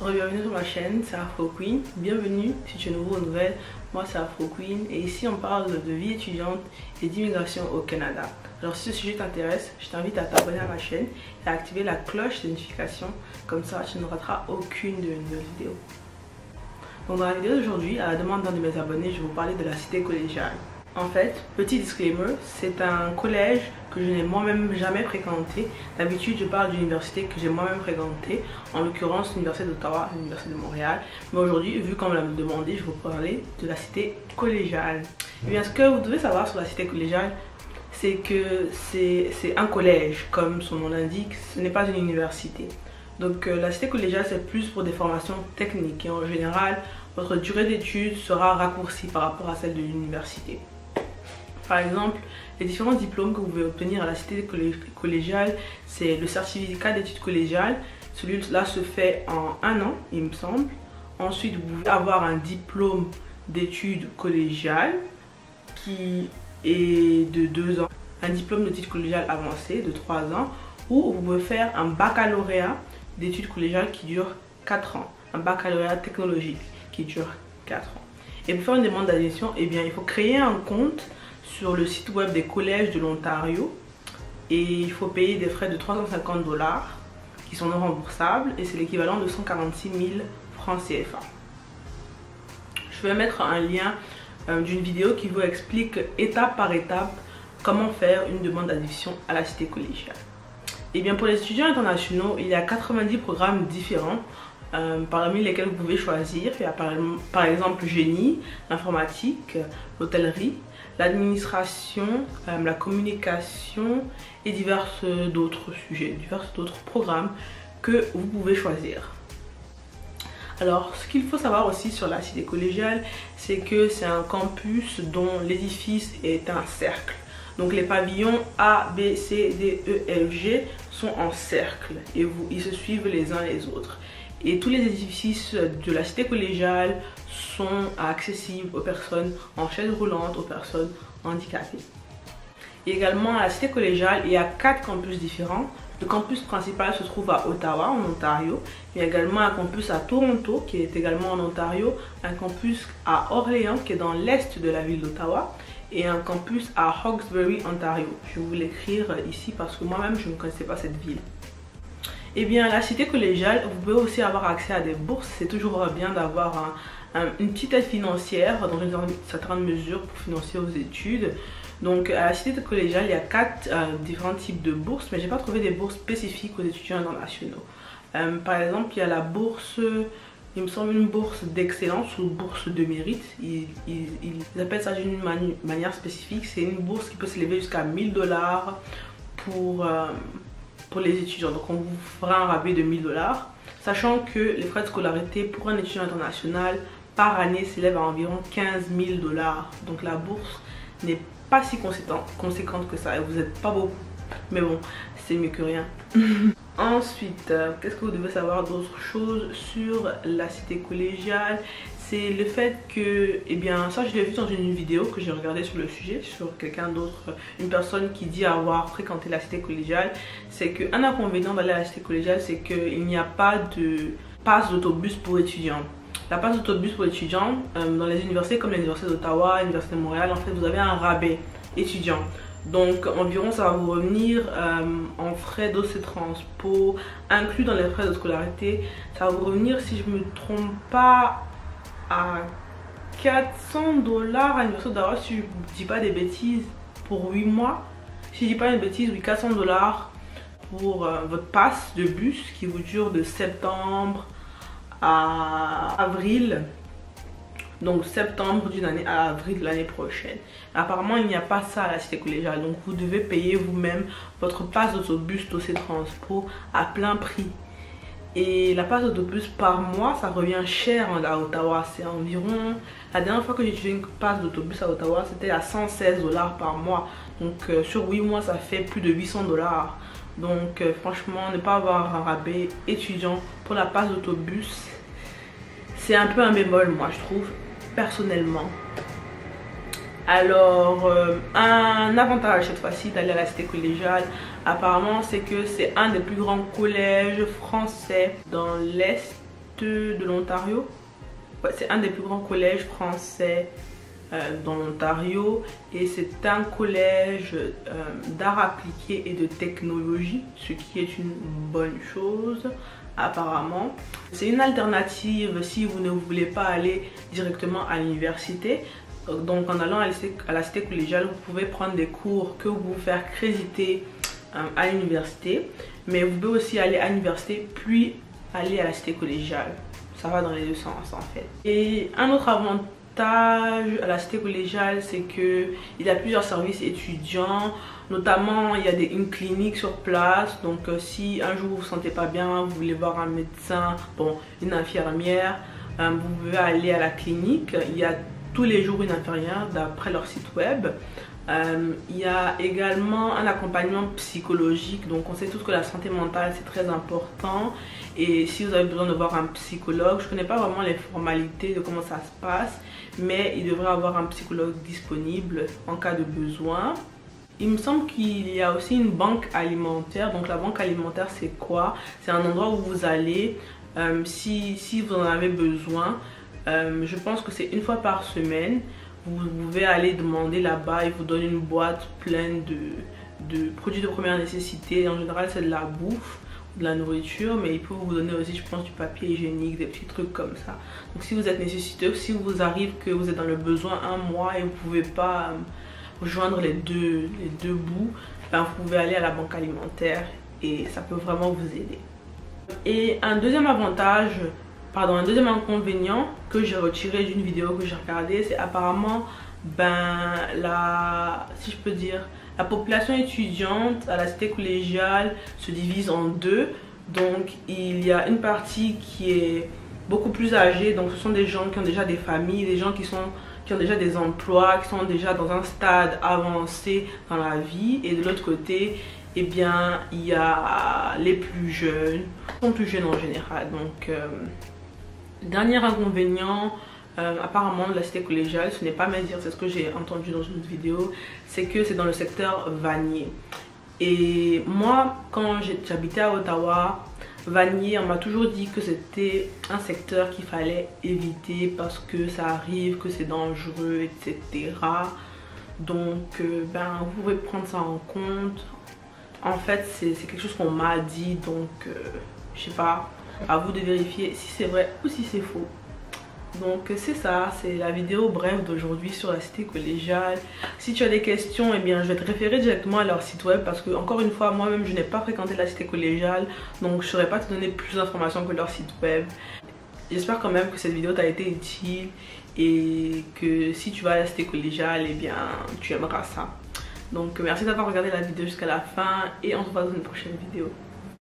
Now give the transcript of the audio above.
Bienvenue sur ma chaîne, c'est Afro Queen. Bienvenue si tu es nouveau ou nouvelle, moi c'est Afro Queen et ici on parle de vie étudiante et d'immigration au Canada. Alors si ce sujet t'intéresse, je t'invite à t'abonner à ma chaîne et à activer la cloche de notification, comme ça tu ne rateras aucune de mes nouvelles vidéos. Donc dans la vidéo d'aujourd'hui, à la demande d'un de mes abonnés, je vais vous parler de la cité collégiale. En fait, petit disclaimer, c'est un collège que je n'ai moi-même jamais fréquenté. D'habitude, je parle d'université que j'ai moi-même fréquentée, en l'occurrence l'université d'Ottawa, l'université de Montréal. Mais aujourd'hui, vu qu'on me l'a demandé, je vais vous parler de la cité collégiale. Et bien, ce que vous devez savoir sur la cité collégiale, c'est que c'est un collège, comme son nom l'indique, ce n'est pas une université. Donc la cité collégiale, c'est plus pour des formations techniques et en général, votre durée d'études sera raccourcie par rapport à celle de l'université. Par exemple, les différents diplômes que vous pouvez obtenir à la cité collégiale, c'est le certificat d'études collégiales. Celui-là se fait en 1 an, il me semble. Ensuite, vous pouvez avoir un diplôme d'études collégiales qui est de 2 ans. Un diplôme d'études collégiales avancé de 3 ans. Ou vous pouvez faire un baccalauréat d'études collégiales qui dure 4 ans. Un baccalauréat technologique qui dure 4 ans. Et pour faire une demande d'admission, eh bien, il faut créer un compte sur le site web des collèges de l'Ontario et il faut payer des frais de 350 $ qui sont non remboursables et c'est l'équivalent de 146 000 francs CFA. Je vais mettre un lien d'une vidéo qui vous explique étape par étape comment faire une demande d'admission à la cité collégiale. Et bien pour les étudiants internationaux, il y a 90 programmes différents parmi lesquels vous pouvez choisir. Il y a par exemple génie, l'informatique, l'hôtellerie, l'administration, la communication et divers d'autres sujets, divers d'autres programmes que vous pouvez choisir. Alors, ce qu'il faut savoir aussi sur la cité collégiale, c'est que c'est un campus dont l'édifice est un cercle. Donc les pavillons A, B, C, D, E, F, G sont en cercle et ils se suivent les uns les autres. Et tous les édifices de la cité collégiale sont accessibles aux personnes en chaise roulante, aux personnes handicapées. Et également à la cité collégiale, il y a 4 campus différents. Le campus principal se trouve à Ottawa, en Ontario. Il y a également un campus à Toronto, qui est également en Ontario. Un campus à Orléans, qui est dans l'est de la ville d'Ottawa. Et un campus à Hawkesbury, Ontario. Je vais vous l'écrire ici parce que moi-même, je ne connaissais pas cette ville. Et bien, à la cité collégiale, vous pouvez aussi avoir accès à des bourses. C'est toujours bien d'avoir une petite aide financière dans une certaine mesure pour financer vos études. Donc, à la cité collégiale, il y a 4 différents types de bourses, mais je n'ai pas trouvé des bourses spécifiques aux étudiants internationaux. Par exemple, il y a la bourse, il me semble une bourse d'excellence ou bourse de mérite. Ils appellent ça d'une manière spécifique. C'est une bourse qui peut s'élever jusqu'à 1000 $ pour les étudiants. Donc on vous fera un rabais de 1000 $, sachant que les frais de scolarité pour un étudiant international par année s'élèvent à environ 15 000 $. Donc la bourse n'est pas si conséquente que ça et vous n'êtes pas beaucoup. Mais bon, c'est mieux que rien. Ensuite, qu'est-ce que vous devez savoir d'autre chose sur la cité collégiale? C'est le fait que, eh bien, ça je l'ai vu dans une vidéo que j'ai regardée sur le sujet, sur quelqu'un d'autre, une personne qui dit avoir fréquenté la cité collégiale. C'est qu'un inconvénient d'aller à la cité collégiale, c'est qu'il n'y a pas de passe d'autobus pour étudiants. La passe d'autobus pour étudiants, dans les universités comme l'université d'Ottawa, l'université de Montréal, en fait vous avez un rabais étudiant. Donc environ ça va vous revenir en frais d'OC Transport, inclus dans les frais de scolarité. Ça va vous revenir, si je ne me trompe pas, à 400 $ à l'université d'Ottawa, si je ne dis pas des bêtises, pour 8 mois. Si je ne dis pas une bêtise, oui, 400 $ pour votre passe de bus qui vous dure de septembre à avril. Donc septembre d'une année à avril de l'année prochaine. Apparemment il n'y a pas ça à la cité collégiale. Donc vous devez payer vous-même votre passe d'autobus d'OC Transport à plein prix. Et la passe d'autobus par mois, ça revient cher à Ottawa. C'est environ, la dernière fois que j'ai utilisé une passe d'autobus à Ottawa, c'était à 116 $ par mois. Donc sur 8 mois, ça fait plus de 800 $. Donc franchement, ne pas avoir un rabais étudiant pour la passe d'autobus, c'est un peu un bémol, moi je trouve, personnellement. Alors, un avantage cette fois-ci d'aller à la cité collégiale, apparemment, c'est que c'est un des plus grands collèges français dans l'Est de l'Ontario. Ouais, c'est un des plus grands collèges français dans l'Ontario et c'est un collège d'art appliqué et de technologie, ce qui est une bonne chose apparemment. C'est une alternative si vous ne voulez pas aller directement à l'université. Donc en allant à la cité collégiale, vous pouvez prendre des cours que vous pouvez faire créditer à l'université, mais vous pouvez aussi aller à l'université puis aller à la cité collégiale. Ça va dans les deux sens en fait. Et un autre avantage à la cité collégiale, c'est que il y a plusieurs services étudiants, notamment il y a une clinique sur place. Donc si un jour vous vous sentez pas bien, vous voulez voir un médecin, bon, une infirmière, vous pouvez aller à la clinique. Il y a tous les jours une infirmière d'après leur site web. Il y a également un accompagnement psychologique. Donc on sait tous que la santé mentale c'est très important, et si vous avez besoin de voir un psychologue, je ne connais pas vraiment les formalités de comment ça se passe, mais il devrait avoir un psychologue disponible en cas de besoin. Il me semble qu'il y a aussi une banque alimentaire. Donc la banque alimentaire c'est quoi? C'est un endroit où vous allez si vous en avez besoin. Je pense que c'est une fois par semaine. Vous pouvez aller demander là-bas, ils vous donnent une boîte pleine de produits de première nécessité. En général c'est de la bouffe, de la nourriture, mais ils peuvent vous donner aussi, je pense, du papier hygiénique, des petits trucs comme ça. Donc si vous êtes nécessiteux, si vous arrive que vous êtes dans le besoin un mois et vous ne pouvez pas rejoindre les deux bouts, ben vous pouvez aller à la banque alimentaire et ça peut vraiment vous aider. Et un deuxième inconvénient que j'ai retiré d'une vidéo que j'ai regardée, c'est apparemment si je peux dire, la population étudiante à la cité collégiale se divise en deux. Donc il y a une partie qui est beaucoup plus âgée, donc ce sont des gens qui ont déjà des familles, des gens qui ont déjà des emplois, qui sont déjà dans un stade avancé dans la vie, et de l'autre côté, eh bien, il y a les plus jeunes, ils sont plus jeunes en général. Donc dernier inconvénient apparemment de la cité collégiale, ce n'est pas me dire, c'est ce que j'ai entendu dans une autre vidéo, c'est que c'est dans le secteur Vanier. Et moi, quand j'habitais à Ottawa, Vanier, on m'a toujours dit que c'était un secteur qu'il fallait éviter parce que ça arrive, que c'est dangereux, etc. Donc vous pouvez prendre ça en compte. En fait c'est quelque chose qu'on m'a dit, donc je sais pas, à vous de vérifier si c'est vrai ou si c'est faux. Donc c'est ça, c'est la vidéo brève d'aujourd'hui sur la cité collégiale. Si tu as des questions, eh bien je vais te référer directement à leur site web, parce que encore une fois, moi-même je n'ai pas fréquenté la cité collégiale, donc je ne saurais pas te donner plus d'informations que leur site web. J'espère quand même que cette vidéo t'a été utile et que si tu vas à la cité collégiale, eh bien tu aimeras ça. Donc merci d'avoir regardé la vidéo jusqu'à la fin et on se voit dans une prochaine vidéo.